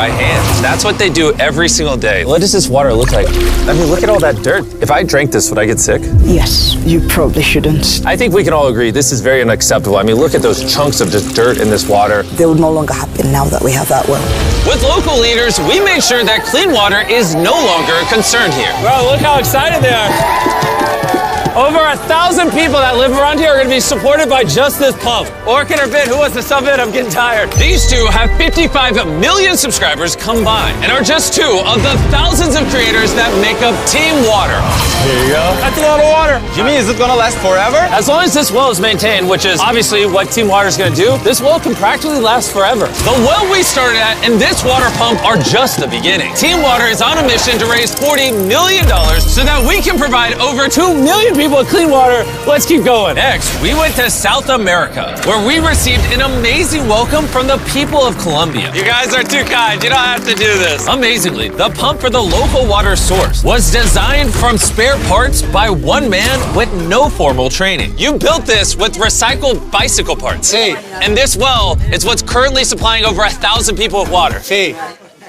by hand. That's what they do every single day. What does this water look like? I mean, look at all that dirt. If I drank this, would I get sick? Yes, you probably shouldn't. I think we can all agree this is very unacceptable. I mean, look at those chunks of just dirt in this water. They will no longer happen now that we have that well. With local leaders, we made sure that clean water is no longer a concern here. Bro, look how excited they are. Over 1,000 people that live around here are going to be supported by just this pump. Orkin or Bit, who wants to sub in? I'm getting tired. These two have 55 million subscribers combined and are just two of the thousands of creators that make up Team Water. Here you go. That's a lot of water. Jimmy, is it gonna last forever? As long as this well is maintained, which is obviously what Team Water is going to do, this well can practically last forever. The well we started at and this water pump are just the beginning. Team Water is on a mission to raise $40 million so that we can provide over 2 million People with clean water. Let's keep going. Next, we went to South America, where we received an amazing welcome from the people of Colombia. You guys are too kind. You don't have to do this. Amazingly, the pump for the local water source was designed from spare parts by one man with no formal training. You built this with recycled bicycle parts. Hey. And this well is what's currently supplying over 1,000 people with water. Hey.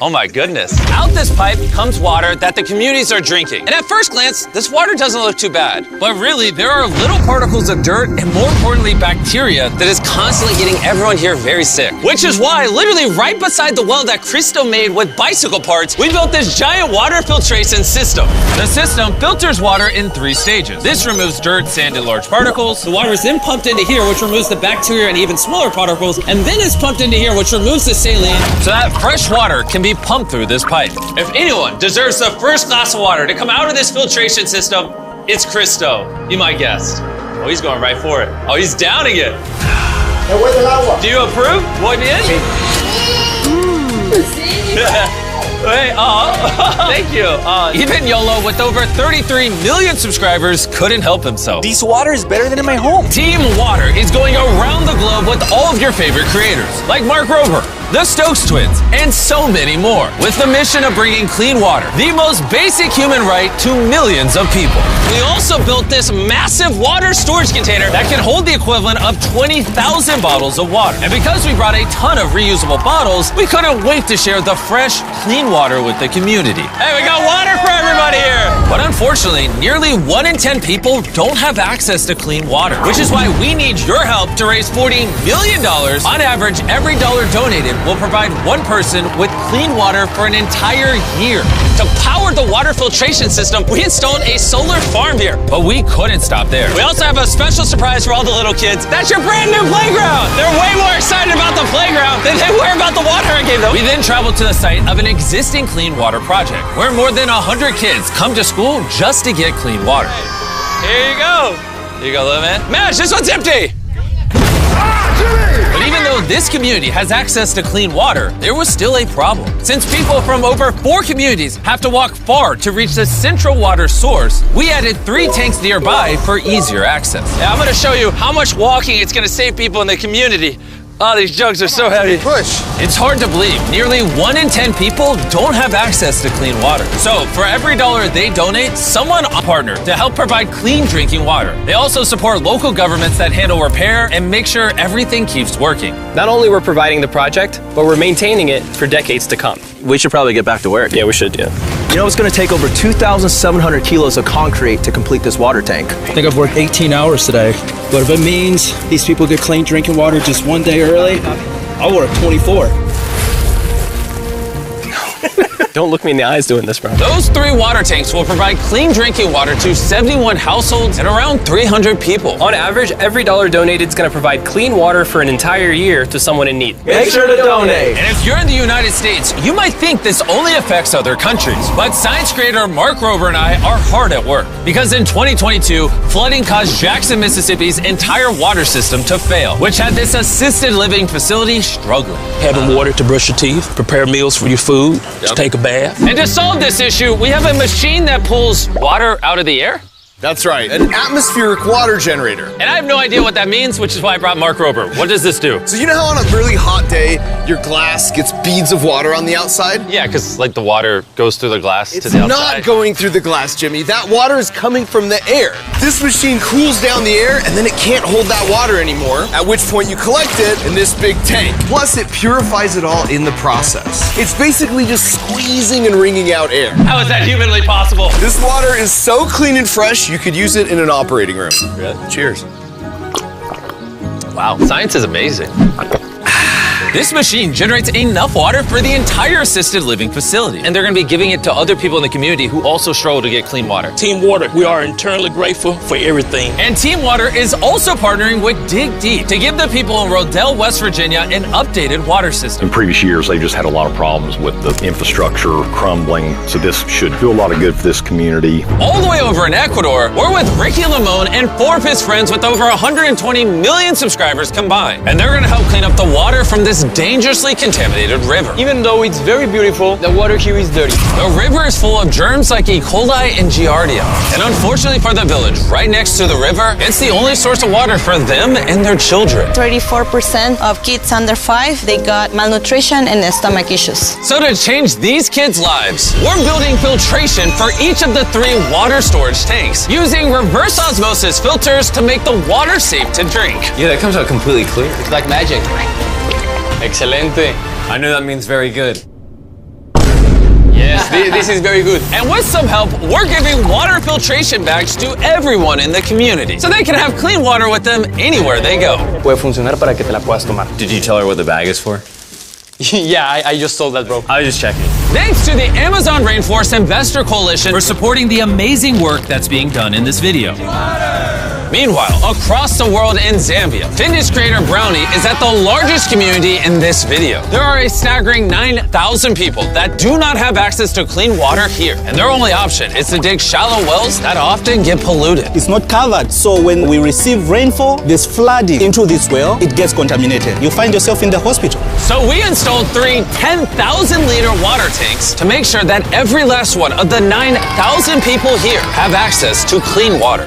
Oh my goodness. Out this pipe comes water that the communities are drinking. And at first glance, this water doesn't look too bad. But really, there are little particles of dirt and more importantly, bacteria that is constantly getting everyone here very sick. Which is why, literally right beside the well that Cristo made with bicycle parts, we built this giant water filtration system. The system filters water in 3 stages. This removes dirt, sand, and large particles. The water is then pumped into here, which removes the bacteria and even smaller particles, and then is pumped into here, which removes the saline. So that fresh water can be pumped through this pipe. If anyone deserves the first glass of water to come out of this filtration system, it's Cristo. Be my guest. Oh, he's going right for it. Oh, he's downing it. Do you approve? Muy bien? Hey, thank you. Even YOLO, with over 33 million subscribers, couldn't help himself. This water is better than in my home. Team Water is going around the globe with all of your favorite creators, like Mark Rober, the Stokes Twins, and so many more, with the mission of bringing clean water, the most basic human right, to millions of people. We also built this massive water storage container that can hold the equivalent of 20,000 bottles of water. And because we brought a ton of reusable bottles, we couldn't wait to share the fresh, clean water with the community. Hey, we got water for everybody here. But unfortunately, nearly 1 in 10 people don't have access to clean water, which is why we need your help to raise $40 million. On average, every dollar donated will provide one person with clean water for an entire year. To power the water filtration system, we installed a solar farm here. But we couldn't stop there. We also have a special surprise for all the little kids. That's your brand new playground. They're way more excited about the playground than they were about the water I gave them. We then traveled to the site of an existing clean water project, where more than 100 kids come to school just to get clean water. Here you go. Here you go, little man. Mash, this one's empty. But even though this community has access to clean water, there was still a problem. Since people from over 4 communities have to walk far to reach the central water source, we added 3 tanks nearby for easier access. Yeah, I'm gonna show you how much walking it's gonna save people in the community. Oh, these jugs are so heavy. Push. It's hard to believe. Nearly 1 in 10 people don't have access to clean water. So for every dollar they donate, someone partner to help provide clean drinking water. They also support local governments that handle repair and make sure everything keeps working. Not only we're providing the project, but we're maintaining it for decades to come. We should probably get back to work. Yeah, we should, yeah. You know, it's going to take over 2,700 kilos of concrete to complete this water tank. I think I've worked 18 hours today. But if it means these people get clean drinking water just one day early, I'll work 24. Don't look me in the eyes doing this, bro. Those 3 water tanks will provide clean drinking water to 71 households and around 300 people. On average, every dollar donated is going to provide clean water for an entire year to someone in need. Make sure to donate. And if you're in the United States, you might think this only affects other countries. But science creator Mark Rober and I are hard at work. Because in 2022, flooding caused Jackson, Mississippi's entire water system to fail, which had this assisted living facility struggling. Having water to brush your teeth, prepare meals for your food, to take a bath. And to solve this issue, we have a machine that pulls water out of the air. That's right, an atmospheric water generator. And I have no idea what that means, which is why I brought Mark Rober. What does this do? So you know how on a really hot day, your glass gets beads of water on the outside? Yeah, because like the water goes through the glass It's to the outside. not going through the glass, Jimmy. That water is coming from the air. This machine cools down the air and then it can't hold that water anymore, at which point you collect it in this big tank. Plus it purifies it all in the process. It's basically just squeezing and wringing out air. How is that humanly possible? This water is so clean and fresh, you could use it in an operating room. Really? Cheers. Wow, science is amazing. This machine generates enough water for the entire assisted living facility. And they're gonna be giving it to other people in the community who also struggle to get clean water. Team Water, we are eternally grateful for everything. And Team Water is also partnering with Dig Deep to give the people in Rodell, West Virginia an updated water system. In previous years, they've just had a lot of problems with the infrastructure crumbling, so this should do a lot of good for this community. All the way over in Ecuador, we're with Ricky Limon and 4 of his friends with over 120 million subscribers combined. And they're gonna help clean up the water from this dangerously contaminated river. Even though it's very beautiful, the water here is dirty. The river is full of germs like E. coli and Giardia. And unfortunately for the village right next to the river, it's the only source of water for them and their children. 34% of kids under 5, they got malnutrition and stomach issues. So to change these kids' lives, we're building filtration for each of the 3 water storage tanks, using reverse osmosis filters to make the water safe to drink. Yeah, that comes out completely clear. It's like magic. Excelente. I know that means very good. Yes, this is very good. And with some help, we're giving water filtration bags to everyone in the community, so they can have clean water with them anywhere they go. Puede funcionar para que te la puedas tomar. Did you tell her what the bag is for? Yeah, I just told that, bro. I was just checking. Thanks to the Amazon Rainforest Investor Coalition for supporting the amazing work that's being done in this video. Meanwhile, across the world in Zambia, fitness creator Brownie is at the largest community in this video. There are a staggering 9,000 people that do not have access to clean water here, and their only option is to dig shallow wells that often get polluted. It's not covered, so when we receive rainfall, there's flooding into this well, it gets contaminated. You find yourself in the hospital. So we installed 3 10,000-liter water tanks to make sure that every last one of the 9,000 people here have access to clean water.